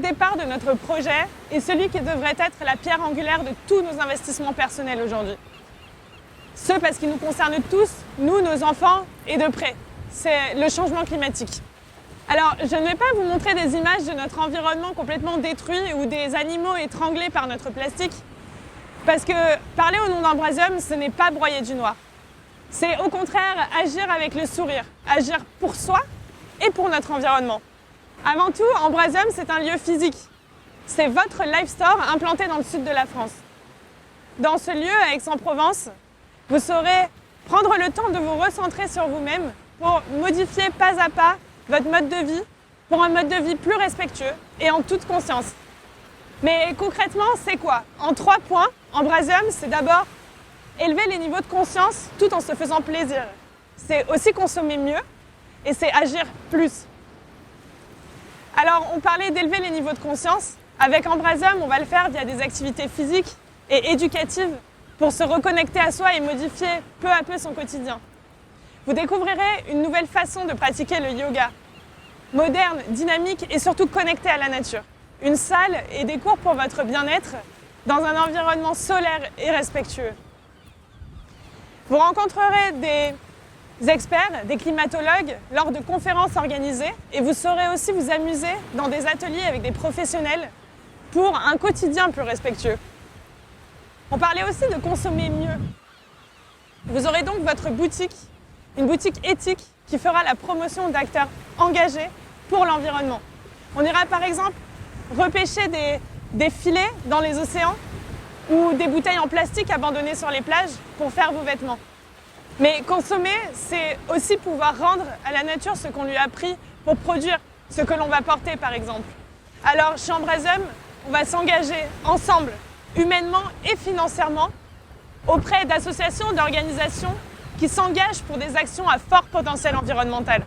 départ de notre projet et celui qui devrait être la pierre angulaire de tous nos investissements personnels aujourd'hui. Ce parce qu'il nous concerne tous, nous, nos enfants, et de près. C'est le changement climatique. Alors, je ne vais pas vous montrer des images de notre environnement complètement détruit ou des animaux étranglés par notre plastique, parce que parler au nom d'Embrasium, ce n'est pas broyer du noir. C'est au contraire agir avec le sourire, agir pour soi et pour notre environnement. Avant tout, Embrasium, c'est un lieu physique. C'est votre life store implanté dans le sud de la France. Dans ce lieu, à Aix-en-Provence, vous saurez prendre le temps de vous recentrer sur vous-même pour modifier pas à pas votre mode de vie pour un mode de vie plus respectueux et en toute conscience. Mais concrètement, c'est quoi? En 3 points, Embrasium, c'est d'abord élever les niveaux de conscience tout en se faisant plaisir. C'est aussi consommer mieux et c'est agir plus. Alors, on parlait d'élever les niveaux de conscience. Avec Embrasium, on va le faire via des activités physiques et éducatives pour se reconnecter à soi et modifier peu à peu son quotidien. Vous découvrirez une nouvelle façon de pratiquer le yoga. Moderne, dynamique et surtout connectée à la nature. Une salle et des cours pour votre bien-être dans un environnement solaire et respectueux. Vous rencontrerez des experts, des climatologues lors de conférences organisées et vous saurez aussi vous amuser dans des ateliers avec des professionnels pour un quotidien plus respectueux. On parlait aussi de consommer mieux. Vous aurez donc votre boutique, une boutique éthique qui fera la promotion d'acteurs engagés pour l'environnement. On ira par exemple repêcher des filets dans les océans ou des bouteilles en plastique abandonnées sur les plages pour faire vos vêtements. Mais consommer, c'est aussi pouvoir rendre à la nature ce qu'on lui a pris pour produire ce que l'on va porter par exemple. Alors chez Embrasium, on va s'engager ensemble, humainement et financièrement, auprès d'associations, d'organisations qui s'engagent pour des actions à fort potentiel environnemental.